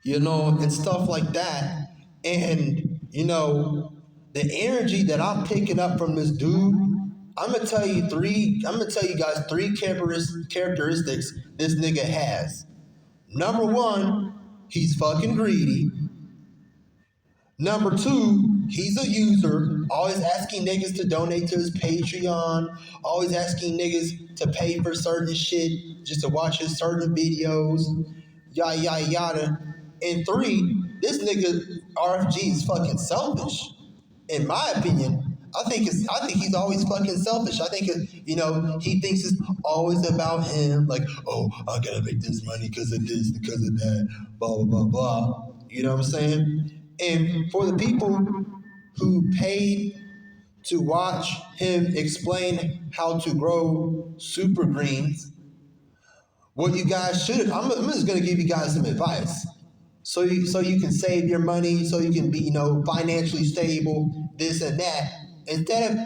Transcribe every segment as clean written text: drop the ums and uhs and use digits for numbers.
and stuff like that. And, the energy that I'm picking up from this dude, I'm gonna tell you guys three characteristics this nigga has. Number one, he's fucking greedy. Number two, he's a user, always asking niggas to donate to his Patreon, always asking niggas to pay for certain shit just to watch his certain videos, yada yada yada. And three, this nigga RFG is fucking selfish. In my opinion, I think he's always fucking selfish. I think he thinks it's always about him. Like, oh, I gotta make this money because of this, because of that, blah blah blah blah. You know what I'm saying? And for the people who paid to watch him explain how to grow super greens, what you guys should, I'm just gonna give you guys some advice. So you can save your money, so you can be, financially stable, this and that. Instead of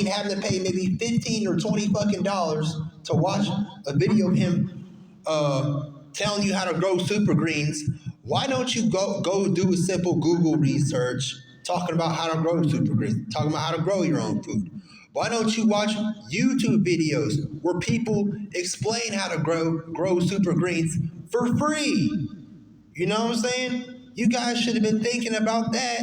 having to pay maybe 15 or 20 fucking dollars to watch a video of him telling you how to grow super greens, why don't you go do a simple Google research talking about how to grow super greens, talking about how to grow your own food? Why don't you watch YouTube videos where people explain how to grow super greens for free? You know what I'm saying? You guys should have been thinking about that.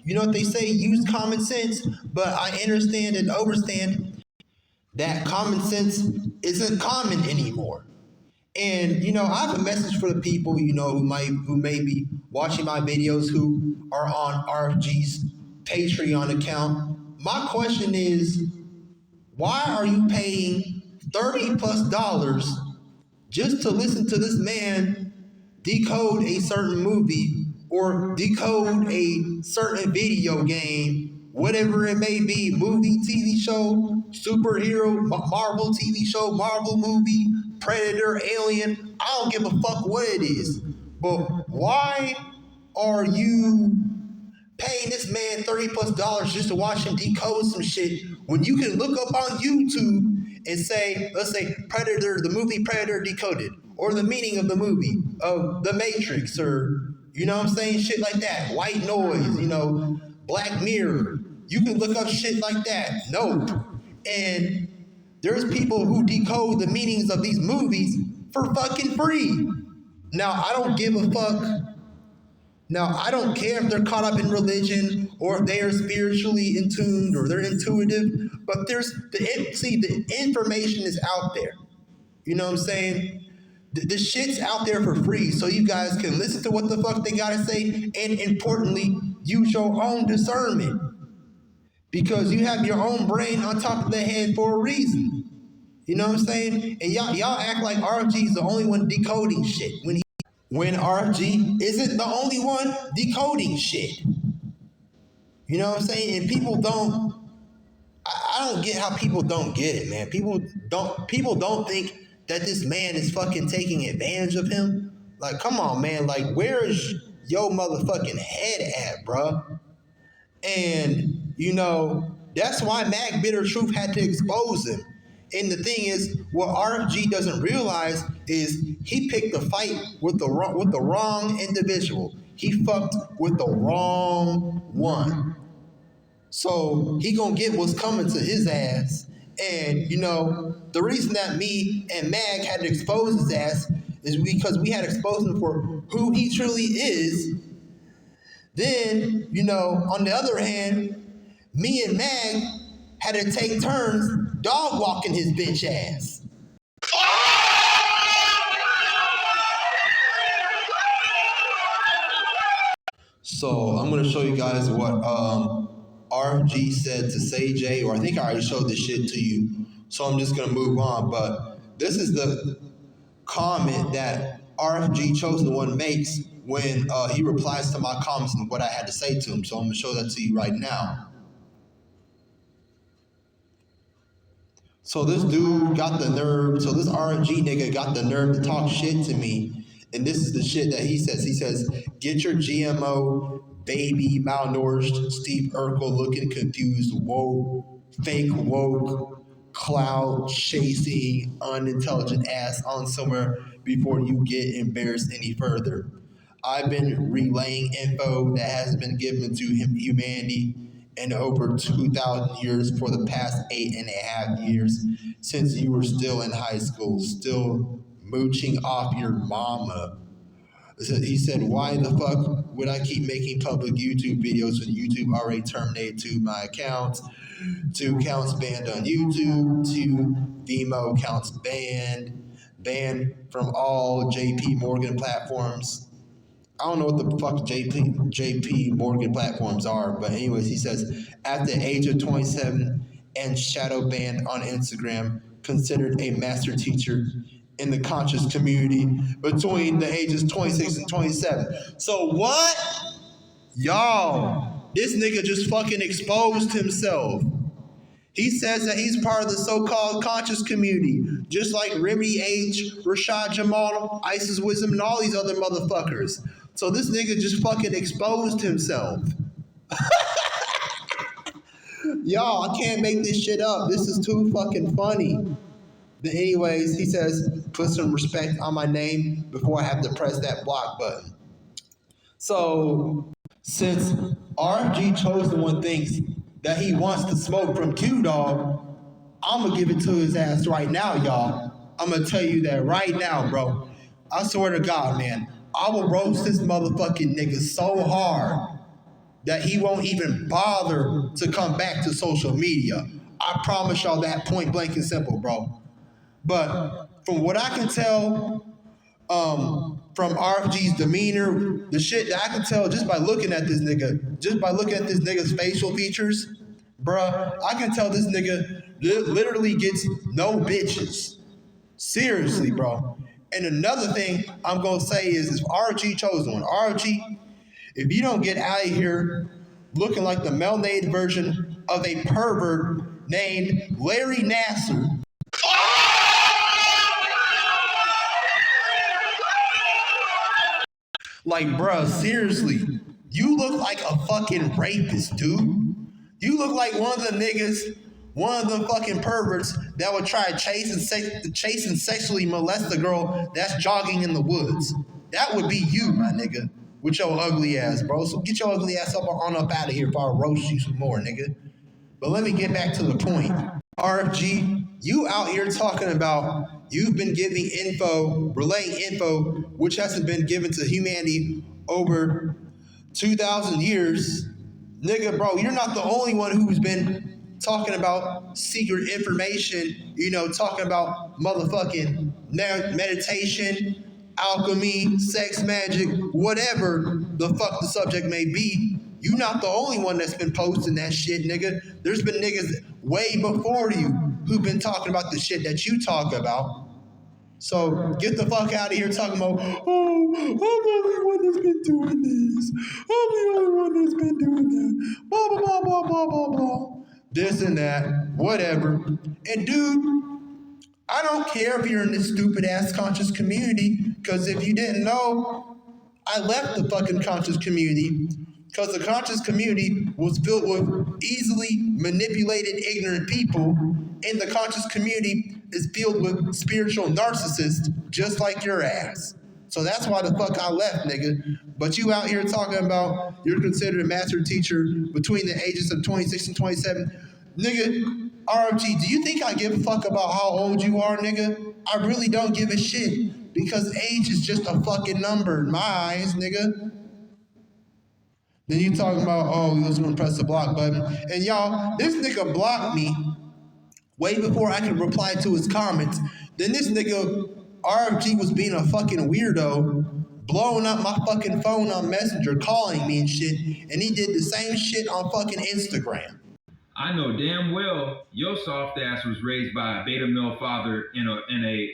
You know what they say, use common sense, but I understand and understand that common sense isn't common anymore. And I have a message for the people, who may be watching my videos who are on RFG's Patreon account. My question is, why are you paying $30+ just to listen to this man decode a certain movie or decode a certain video game, whatever it may be, movie, TV show, superhero, Marvel TV show, Marvel movie, Predator, Alien, I don't give a fuck what it is. But why are you paying this man $30+ just to watch him decode some shit when you can look up on YouTube and say, let's say Predator, the movie Predator Decoded, or the meaning of the movie of The Matrix, or shit like that, White Noise, Black Mirror. You can look up shit like that. Nope. And there's people who decode the meanings of these movies for fucking free. Now, I don't give a fuck. Now, I don't care if they're caught up in religion or if they are spiritually in tuned or they're intuitive, but the information is out there. You know what I'm saying? The shit's out there for free, so you guys can listen to what the fuck they gotta say, and importantly, use your own discernment. Because you have your own brain on top of the head for a reason. You know what I'm saying? And y'all act like RFG is the only one decoding shit when RFG isn't the only one decoding shit. You know what I'm saying? And people don't, I don't get how people don't get it, man. People don't think that this man is fucking taking advantage of him. Like, come on, man. Like, where is your motherfucking head at, bruh? And, that's why Mag Bitter Truth had to expose him. And the thing is, what RFG doesn't realize is he picked a fight with the wrong individual. He fucked with the wrong one. So he gonna get what's coming to his ass. And, the reason that me and Mag had to expose his ass is because we had to expose him for who he truly is. Then, on the other hand, me and Mag had to take turns dog walking his bitch ass. So I'm gonna show you guys what RFG said to Say J, or I think I already showed this shit to you. So I'm just gonna move on. But this is the comment that Rfg Chosen One makes when he replies to my comments and what I had to say to him. So I'm gonna show that to you right now. So this dude got the nerve, so this RNG nigga got the nerve to talk shit to me. And this is the shit that he says. He says, get your GMO, baby, malnourished, Steve Urkel looking confused, fake woke, cloud chasing, unintelligent ass on somewhere before you get embarrassed any further. I've been relaying info that has been given to humanity in over 2,000 years for the past 8.5 years since you were still in high school, still mooching off your mama. He said, why the fuck would I keep making public YouTube videos when YouTube already terminated 2 my accounts, 2 accounts banned on YouTube, 2 Vimeo accounts banned from all JP Morgan platforms. I don't know what the fuck JP Morgan platforms are, but anyways, he says, at the age of 27 and shadow banned on Instagram, considered a master teacher in the conscious community between the ages 26 and 27. So what? Y'all, this nigga just fucking exposed himself. He says that he's part of the so-called conscious community, just like Remy H, Rashad Jamal, Isis Wisdom, and all these other motherfuckers. So this nigga just fucking exposed himself. Y'all, I can't make this shit up. This is too fucking funny. But anyways, he says, put some respect on my name before I have to press that block button. So, since Rfg Chosen One thinks that he wants to smoke from Q-Dog, I'm gonna give it to his ass right now, y'all. I'm gonna tell you that right now, bro. I swear to God, man, I will roast this motherfucking nigga so hard that he won't even bother to come back to social media. I promise y'all that, point blank and simple, bro. But from what I can tell, from RFG's demeanor, the shit that I can tell just by looking at this nigga, just by looking at this nigga's facial features, bruh, I can tell this nigga literally gets no bitches. Seriously, bro. And another thing I'm gonna say is RFG Chosen One. RFG, if you don't get out of here looking like the melanated version of a pervert named Larry Nasser. Like, bruh, seriously, you look like a fucking rapist, dude. You look like one of the niggas, one of the fucking perverts that would try to chase and sexually molest a girl that's jogging in the woods. That would be you, my nigga, with your ugly ass, bro. So get your ugly ass up out of here before I roast you some more, nigga. But let me get back to the point. RFG, you out here talking about you've been giving info, relaying info, which hasn't been given to humanity over 2,000 years. Nigga, bro, you're not the only one who's been talking about secret information, talking about motherfucking meditation, alchemy, sex magic, whatever the fuck the subject may be. You not the only one that's been posting that shit, nigga. There's been niggas way before you who've been talking about the shit that you talk about. So get the fuck out of here talking about, oh, I'm the only one that's been doing this. I'm the only one that's been doing that. Blah, blah, blah, blah, blah, blah, blah. This and that, whatever. And dude, I don't care if you're in this stupid ass conscious community, because if you didn't know, I left the fucking conscious community because the conscious community was filled with easily manipulated, ignorant people, and the conscious community is filled with spiritual narcissists just like your ass. So that's why the fuck I left, nigga. But you out here talking about you're considered a master teacher between the ages of 26 and 27. Nigga, RFG, do you think I give a fuck about how old you are, nigga? I really don't give a shit. Because age is just a fucking number in my eyes, nigga. Then you talking about, oh, he was gonna press the block button. And y'all, this nigga blocked me way before I could reply to his comments. Then this nigga, RFG, was being a fucking weirdo, blowing up my fucking phone on Messenger, calling me and shit. And he did the same shit on fucking Instagram. I know damn well your soft ass was raised by a beta male father and a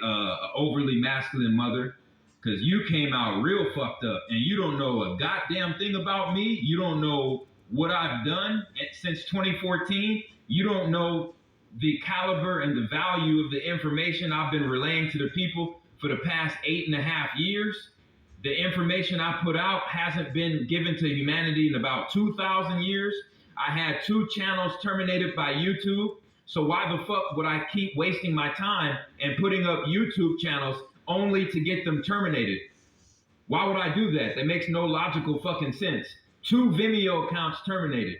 overly masculine mother, because you came out real fucked up and you don't know a goddamn thing about me. You don't know what I've done since 2014. You don't know the caliber and the value of the information I've been relaying to the people for the past 8.5 years. The information I put out hasn't been given to humanity in about 2,000 years. I had 2 channels terminated by YouTube. So why the fuck would I keep wasting my time and putting up YouTube channels only to get them terminated? Why would I do that? That makes no logical fucking sense. 2 Vimeo accounts terminated.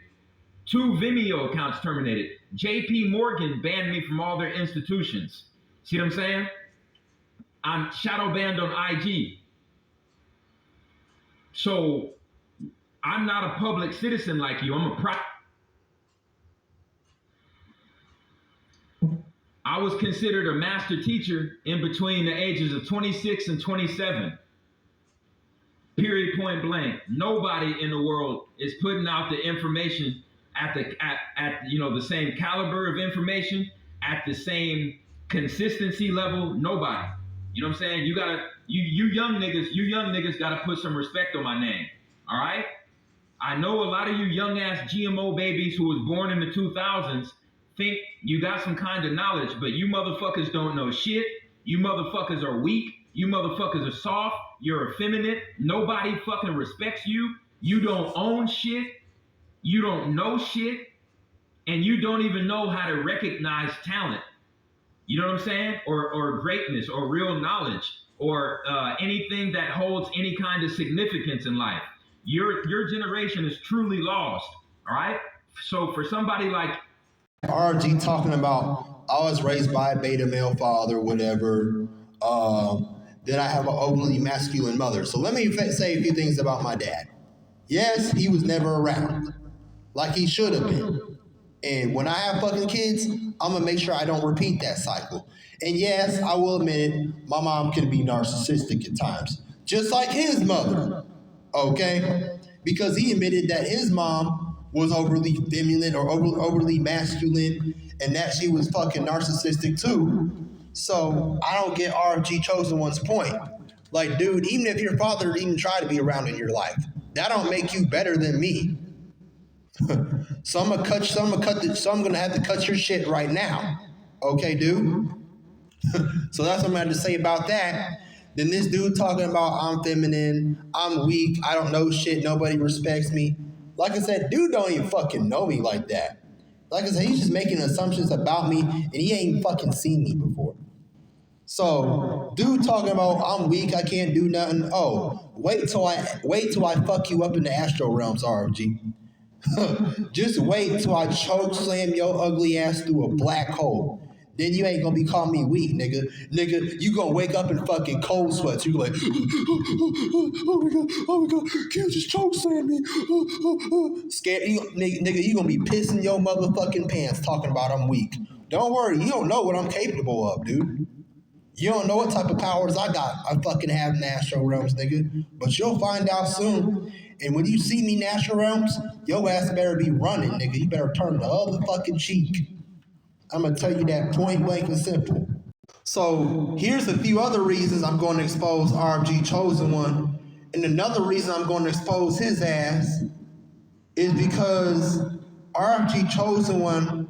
2 Vimeo accounts terminated. JP Morgan banned me from all their institutions. See what I'm saying? I'm shadow banned on IG. So I'm not a public citizen like you. I was considered a master teacher in between the ages of 26 and 27. Period, point blank. Nobody in the world is putting out the information at the same caliber of information, at the same consistency level. Nobody. You know what I'm saying? You young niggas gotta put some respect on my name. All right? I know a lot of you young ass GMO babies who was born in the 2000s think you got some kind of knowledge, but you motherfuckers don't know shit. You motherfuckers are weak. You motherfuckers are soft. You're effeminate. Nobody fucking respects you. You don't own shit. You don't know shit. And you don't even know how to recognize talent. You know what I'm saying? Or greatness or real knowledge or anything that holds any kind of significance in life. Your generation is truly lost. All right. So for somebody like RG talking about I was raised by a beta male father, whatever. Then I have an overly masculine mother. So let me say a few things about my dad. Yes, he was never around, like he should have been. And when I have fucking kids, I'm gonna make sure I don't repeat that cycle. And yes, I will admit it, my mom can be narcissistic at times, just like his mother. Okay? Because he admitted that his mom was overly feminine or overly masculine and that she was fucking narcissistic too. So I don't get Rfg Chosen One's point. Like, dude, even if your father even tried to be around in your life, that don't make you better than me. So I'm gonna have to cut your shit right now. Okay, dude? So that's what I'm gonna have to say about that. Then this dude talking about I'm feminine, I'm weak, I don't know shit, nobody respects me. Like I said, dude don't even fucking know me like that. Like I said, he's just making assumptions about me and he ain't fucking seen me before. So, dude talking about I'm weak, I can't do nothing. Oh, wait till I fuck you up in the astral realms, RFG. Just wait till I choke slam your ugly ass through a black hole. Then you ain't gonna be calling me weak, nigga. Nigga, you gonna wake up in fucking cold sweats. You like, oh my god, Q just choke slammed me. Scared, nigga, you gonna be pissing your motherfucking pants talking about I'm weak. Don't worry, you don't know what I'm capable of, dude. You don't know what type of powers I got. I fucking have in the astral realms, nigga. But you'll find out soon. And when you see me in the astral realms, your ass better be running, nigga. You better turn the other fucking cheek. I'm gonna tell you that point blank and simple. So here's a few other reasons I'm going to expose Rfg Chosen One. And another reason I'm going to expose his ass is because Rfg Chosen One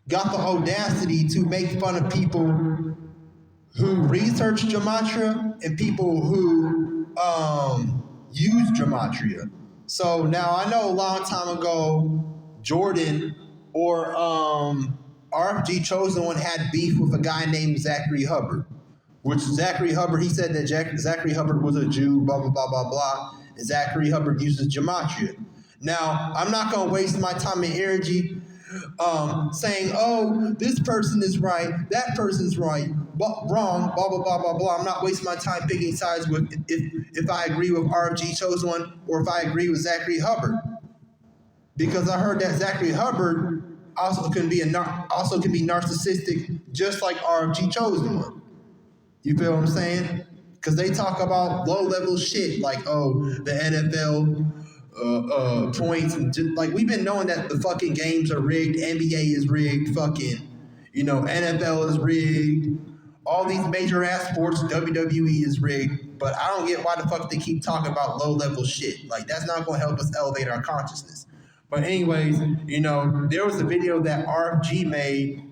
got the audacity to make fun of people who research Gematria and people who use Gematria. So now I know a long time ago, Jordan or Rfg Chosen One had beef with a guy named Zachary Hubbard. Which Zachary Hubbard, he said that Zachary Hubbard was a Jew, blah, blah, blah, blah, blah. And Zachary Hubbard uses Gematria. Now, I'm not going to waste my time and energy saying, oh, this person is right, that person's right, but wrong, blah, blah, blah, blah, blah. I'm not wasting my time picking sides with if I agree with Rfg Chosen One or if I agree with Zachary Hubbard. Because I heard that Zachary Hubbard also can be narcissistic just like Rfg Chosen One. You feel what I'm saying? Because they talk about low-level shit like, oh, the NFL points and just, like we've been knowing that the fucking games are rigged, NBA is rigged, fucking, NFL is rigged, all these major ass sports, WWE is rigged, but I don't get why the fuck they keep talking about low-level shit. Like that's not going to help us elevate our consciousness. But anyways, there was a video that RFG made,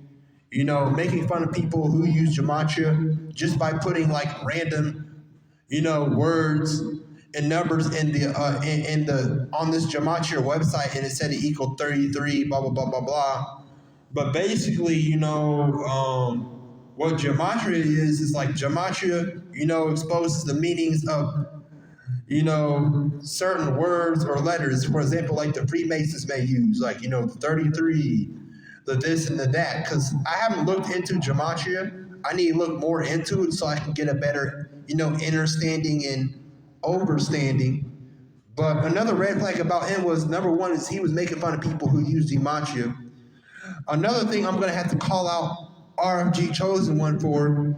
making fun of people who use Gematria just by putting like random, words and numbers in the on this Gematria website, and it said it equaled 33, blah blah blah blah blah. But basically, what Gematria is like Gematria, exposes the meanings of certain words or letters, for example, like the Freemasons may use, like, the 33, the this and the that, because I haven't looked into Gematria. I need to look more into it so I can get a better, understanding and overstanding. But another red flag about him was, number one, is he was making fun of people who use Gematria. Another thing I'm going to have to call out Rfg Chosen One for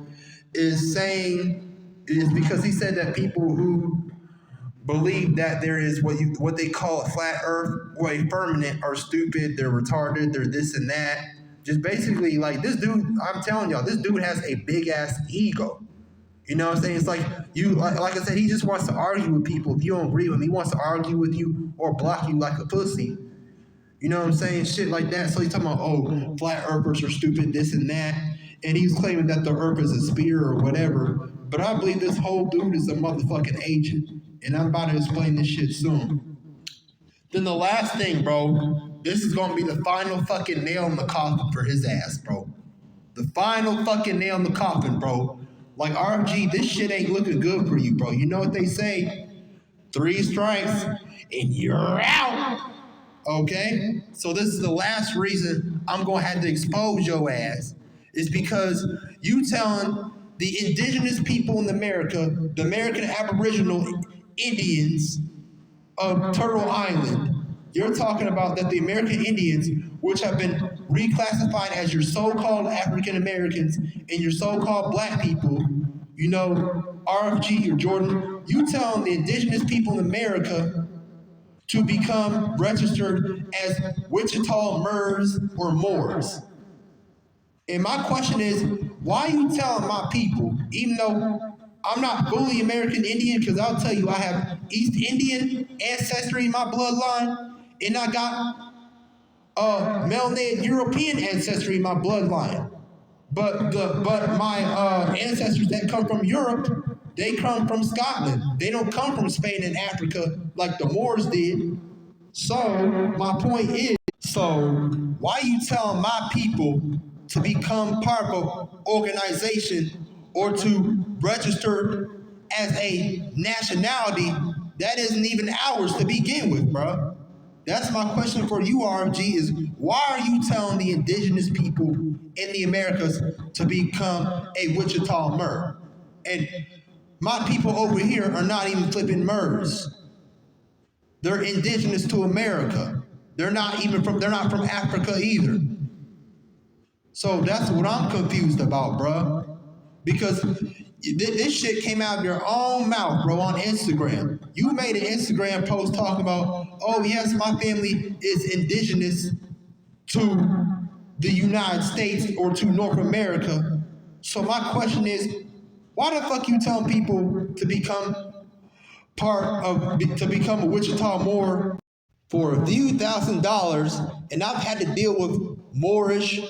is because he said that people who believe that there is what they call a flat earth or a firmament are stupid, they're retarded, they're this and that. Just basically, like, this dude, I'm telling y'all, this dude has a big ass ego. You know what I'm saying? It's like like I said, he just wants to argue with people. If you don't agree with him, he wants to argue with you or block you like a pussy. You know what I'm saying? Shit like that. So he's talking about, oh, flat earthers are stupid, this and that. And he's claiming that the earth is a sphere or whatever. But I believe this whole dude is a motherfucking agent. And I'm about to explain this shit soon. Then the last thing, bro, this is gonna be the final fucking nail in the coffin for his ass, bro. The final fucking nail in the coffin, bro. Like, RG, this shit ain't looking good for you, bro. You know what they say? 3 strikes and you're out. Okay? So this is the last reason I'm gonna have to expose your ass. Is because you telling the indigenous people in America, the American Aboriginal Indians of Turtle Island, you're talking about that the American Indians, which have been reclassified as your so-called African Americans and your so-called black people, RFG or Jordan, you telling the indigenous people in America to become registered as Wichita Murs or Moors. And my question is, why are you telling my people, even though I'm not fully American Indian, because I'll tell you I have East Indian ancestry in my bloodline, and I got melanated European ancestry in my bloodline. But my ancestors that come from Europe, they come from Scotland. They don't come from Spain and Africa like the Moors did. So my point is, why are you telling my people to become part of an organization or to register as a nationality that isn't even ours to begin with, bro? That's my question for you, RFG, is why are you telling the indigenous people in the Americas to become a Wichita Mur? And my people over here are not even flipping Murs. They're indigenous to America. They're not from Africa either. So that's what I'm confused about, bro. Because this shit came out of your own mouth, bro, on Instagram. You made an Instagram post talking about, oh yes, my family is indigenous to the United States or to North America. So my question is, why the fuck you telling people to become to become a Wichita Moor for a few $1,000s, and I've had to deal with Moors.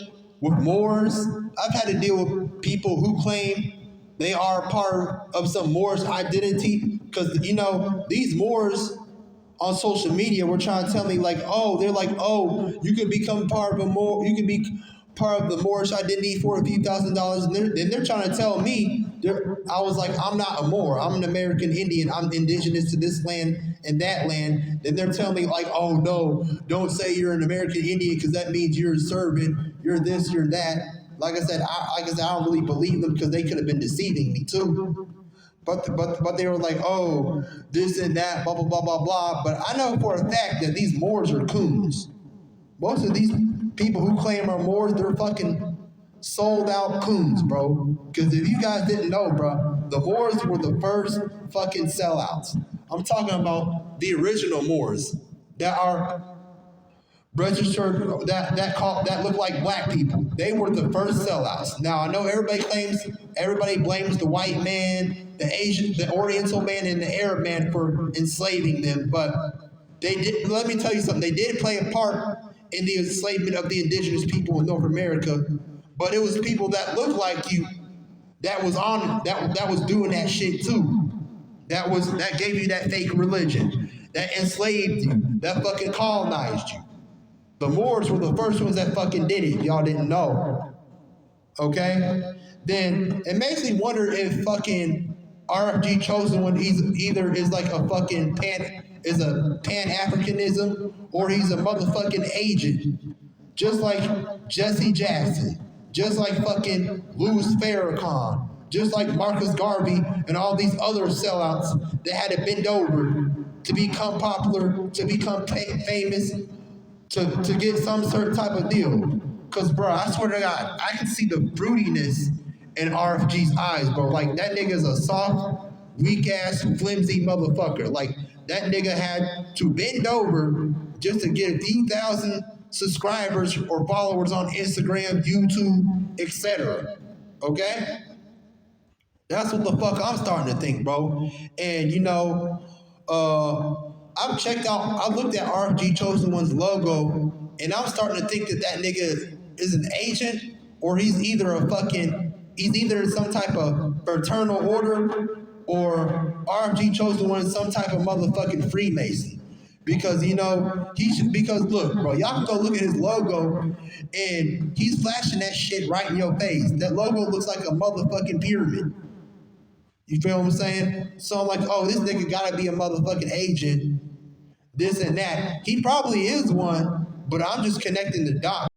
I've had to deal with people who claim they are part of some Moorish identity, because these Moors on social media were trying to tell me like, oh, you can become part of a Moor, you can be part of the Moorish identity for a few $1,000s, and they're trying to tell me, I was like, I'm not a Moor, I'm an American Indian, I'm indigenous to this land and that land. Then they're telling me like, oh no, don't say you're an American Indian because that means you're a servant, you're this, you're that. Like I said, I don't really believe them because they could have been deceiving me too. But they were like, oh, this and that, blah, blah, blah, blah, blah. But I know for a fact that these Moors are coons. Most of these people who claim are Moors, they're fucking sold out coons, bro. Because if you guys didn't know, bro, the Moors were the first fucking sellouts. I'm talking about the original Moors that are registered, that look like black people. They were the first sellouts. Now I know everybody blames the white man, the Asian, the Oriental man, and the Arab man for enslaving them, but they did. Let me tell you something. They did play a part in the enslavement of the indigenous people in North America, but it was people that looked like you that was doing that shit too. That gave you that fake religion, that enslaved you, that fucking colonized you. The Moors were the first ones that fucking did it. Y'all didn't know. Okay? Then it makes me wonder if fucking RFG Chosen One either is like a fucking pan-Africanism, or he's a motherfucking agent. Just like Jesse Jackson, just like fucking Louis Farrakhan, just like Marcus Garvey and all these other sellouts that had to bend over to become popular, to become famous, to get some certain type of deal. Cause bro, I swear to God, I can see the fruitiness in RFG's eyes, bro. Like that nigga's a soft, weak ass, flimsy motherfucker. Like that nigga had to bend over just to get a few thousand subscribers or followers on Instagram, YouTube, etc. Okay? That's what the fuck I'm starting to think, bro. And I've checked out, I looked at RFG Chosen One's logo, and I'm starting to think that that nigga is an agent, or he's either some type of fraternal order, or RFG Chosen One is some type of motherfucking Freemason. Because because look, bro, y'all can go look at his logo, and he's flashing that shit right in your face. That logo looks like a motherfucking pyramid. You feel what I'm saying? So I'm like, oh, this nigga gotta be a motherfucking agent, this and that. He probably is one, but I'm just connecting the dots.